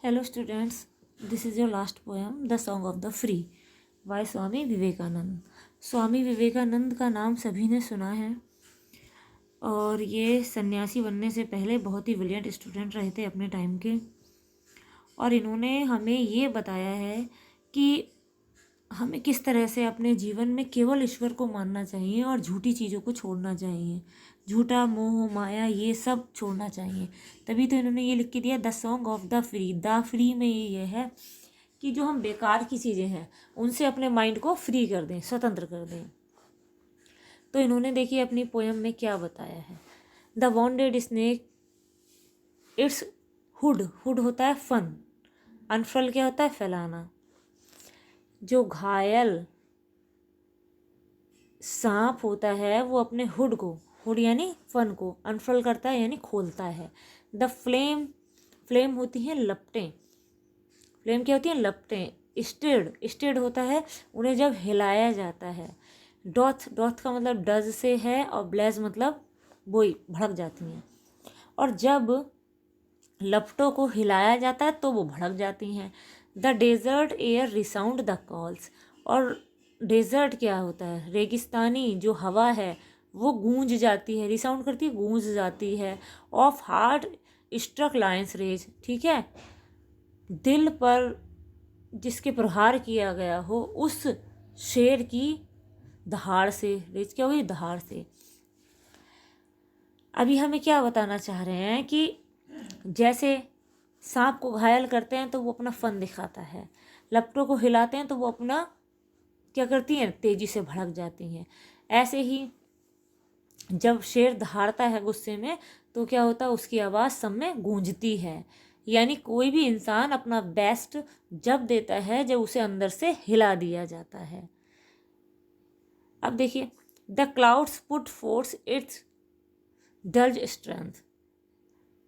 Hello students, this is your last poem, The Song of the Free by Swami Vivekananda. Swami Vivekananda का नाम सभी ने सुना है और ये सन्यासी बनने से पहले बहुत ही ब्रिलियंट स्टूडेंट रहे थे अपने टाइम के। और इन्होंने हमें ये बताया है कि हमें किस तरह से अपने जीवन में केवल ईश्वर को मानना चाहिए और झूठी चीज़ों को छोड़ना चाहिए। झूठा मोह माया ये सब छोड़ना चाहिए। तभी तो इन्होंने ये लिख के दिया the song of the free. The free में ये है कि जो हम बेकार की चीज़ें हैं उनसे अपने माइंड को फ्री कर दें, स्वतंत्र कर दें। तो इन्होंने देखिए अपनी पोयम में क्या बताया है। The bonded snake it's hood. Hood होता है फन, अनफल क्या होता है फैलाना। जो घायल सांप होता है वो अपने हुड को, हुड यानी फन को अनफल करता है यानी खोलता है। द फ्लेम, फ्लेम होती हैं लपटें। फ्लेम क्या होती हैं लपटें। स्टेड, स्टेड होता है उन्हें जब हिलाया जाता है। डॉथ, डॉथ का मतलब डज से है और ब्लेज मतलब वही भड़क जाती हैं। और जब लपटों को हिलाया जाता है तो वो भड़क जाती हैं। The desert air resound the calls. और डेजर्ट क्या होता है, रेगिस्तानी जो हवा है वो गूंज जाती है, रिसाउंड करती है, गूंज जाती है। Of heart struck lions rage, ठीक है, दिल पर जिसके प्रहार किया गया हो उस शेर की दहाड़ से। रेज क्या हुई, दहाड़ से। अभी हमें क्या बताना चाह रहे हैं कि जैसे सांप को घायल करते हैं तो वो अपना फन दिखाता है, लपटों को हिलाते हैं तो वो अपना क्या करती हैं, तेजी से भड़क जाती हैं। ऐसे ही जब शेर दहाड़ता है गुस्से में तो क्या होता है, उसकी आवाज़ सब में गूंजती है। यानी कोई भी इंसान अपना बेस्ट जब देता है जब उसे अंदर से हिला दिया जाता है। अब देखिए the clouds put forth its dulls strength.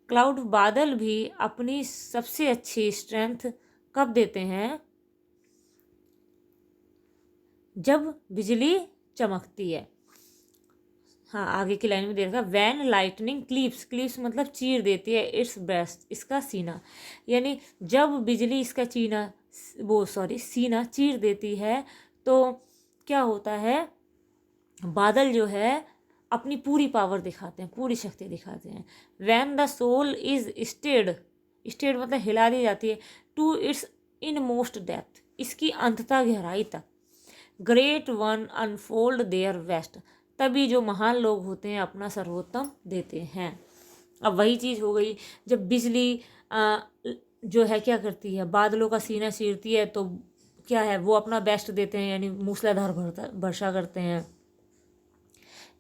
Cloud, बादल भी अपनी सबसे अच्छी स्ट्रेंथ कब देते हैं, जब बिजली चमकती है। हाँ, आगे की लाइन में दे रखा वैन लाइटनिंग क्लिप्स। क्लिप्स मतलब चीर देती है इट्स ब्रेस्ट, इसका सीना। यानी जब बिजली इसका सीना चीर देती है तो क्या होता है, बादल जो है अपनी पूरी पावर दिखाते हैं, पूरी शक्ति दिखाते हैं। When the soul is stirred, stirred मतलब हिला दी जाती है, to its innermost depth, इसकी अंततः गहराई तक। Great one unfold their vast, तभी जो महान लोग होते हैं अपना सर्वोत्तम देते हैं। अब वही चीज़ हो गई जब बिजली जो है क्या करती है, बादलों का सीना चीरती है तो क्या है, वो अपना बेस्ट देते हैं यानी मूसलाधार वर्षा करते हैं।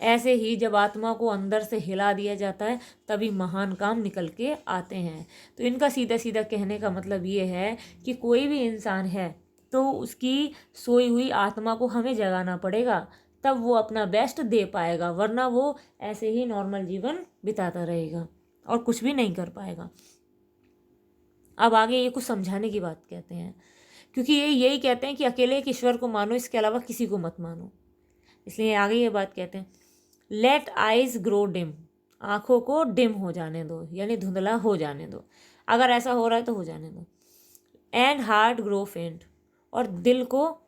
ऐसे ही जब आत्मा को अंदर से हिला दिया जाता है तभी महान काम निकल के आते हैं। तो इनका सीधा सीधा कहने का मतलब ये है कि कोई भी इंसान है तो उसकी सोई हुई आत्मा को हमें जगाना पड़ेगा, तब वो अपना बेस्ट दे पाएगा, वरना वो ऐसे ही नॉर्मल जीवन बिताता रहेगा और कुछ भी नहीं कर पाएगा। अब आगे ये कुछ समझाने की बात कहते हैं, क्योंकि ये यही कहते हैं कि अकेले एक ईश्वर को मानो, इसके अलावा किसी को मत मानो। इसलिए आगे ये बात कहते हैं लेट आइज ग्रो डिम, आँखों को डिम हो जाने दो यानी धुंधला हो जाने दो, अगर ऐसा हो रहा है तो हो जाने दो। एंड हार्ट ग्रो फेंट, और दिल को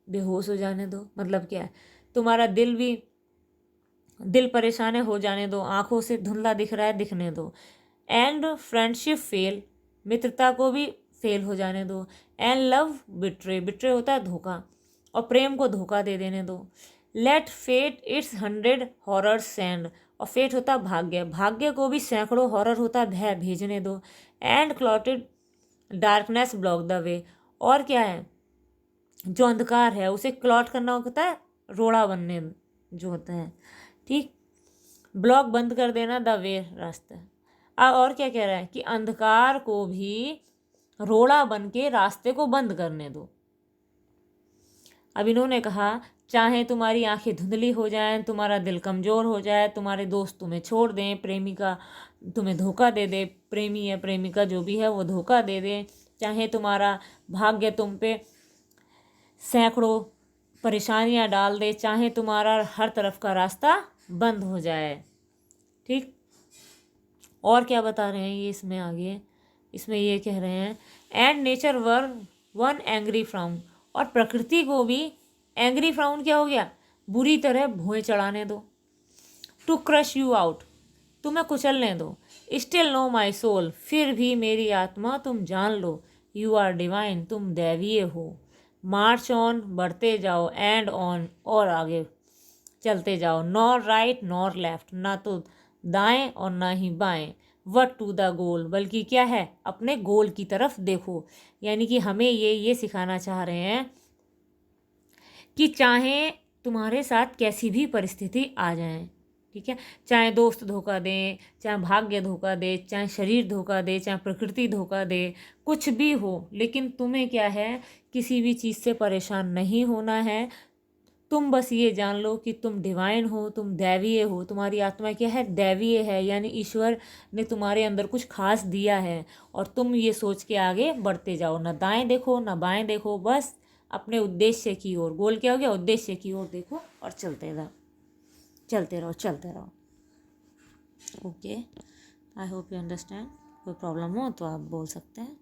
बेहोश हो जाने दो। मतलब क्या है, तुम्हारा दिल परेशान है, हो जाने दो, आँखों से धुंधला दिख रहा है, दिखने दो। एंड फ्रेंडशिप फेल, मित्रता को भी फेल हो जाने दो। एंड लव बिट्रे, बिट्रे होता है धोखा, और प्रेम को धोखा दे देने दो। Let fate its 100 horror send, और फेट होता भाग्य, भाग्य को भी सैकड़ों हॉरर होता भय भेजने दो। And clotted darkness block the way, और क्या है, जो अंधकार है उसे क्लॉट करना होता है, रोड़ा बनने जो होता है, ठीक, ब्लॉक बंद कर देना, द वे रास्ता। और क्या कह रहा है कि अंधकार को भी रोड़ा बन के रास्ते को बंद करने दो। अब इन्होंने कहा चाहे तुम्हारी आंखें धुंधली हो जाएं, तुम्हारा दिल कमज़ोर हो जाए, तुम्हारे दोस्त तुम्हें छोड़ दें, प्रेमिका तुम्हें धोखा दे दे, प्रेमी या प्रेमिका जो भी है वो धोखा दे दे, चाहे तुम्हारा भाग्य तुम पे सैकड़ों परेशानियां डाल दे, चाहे तुम्हारा हर तरफ का रास्ता बंद हो जाए, ठीक। और क्या बता रहे हैं ये इसमें आगे, इसमें ये कह रहे हैं and nature were one angry frown, और प्रकृति को भी एंग्री फ्राउन क्या हो गया, बुरी तरह भुएं चढ़ाने दो। टू क्रश यू आउट, तुम्हें कुचलने दो। स्टिल नो माई सोल, फिर भी मेरी आत्मा तुम जान लो। यू आर डिवाइन, तुम दैवीय हो। मार्च ऑन, बढ़ते जाओ। एंड ऑन, और आगे चलते जाओ। नॉर राइट नॉर लेफ्ट, ना तो दाएं और ना ही बाएं। वट टू द गोल, बल्कि क्या है, अपने गोल की तरफ देखो। यानी कि हमें ये सिखाना चाह रहे हैं कि चाहे तुम्हारे साथ कैसी भी परिस्थिति आ जाए, ठीक है, चाहे दोस्त धोखा दें, चाहे भाग्य धोखा दे, चाहे शरीर धोखा दे, चाहे प्रकृति धोखा दे, कुछ भी हो, लेकिन तुम्हें क्या है, किसी भी चीज़ से परेशान नहीं होना है। तुम बस ये जान लो कि तुम डिवाइन हो, तुम दैवीय हो, तुम्हारी आत्मा क्या है, दैवीय है, यानी ईश्वर ने तुम्हारे अंदर कुछ खास दिया है। और तुम ये सोच के आगे बढ़ते जाओ, ना दाएं देखो ना बाएं देखो, बस अपने उद्देश्य की ओर, गोल क्या हो गया, उद्देश्य की ओर देखो और चलते रहो, चलते रहो, चलते रहो। Okay, I hope you understand. कोई प्रॉब्लम हो तो आप बोल सकते हैं।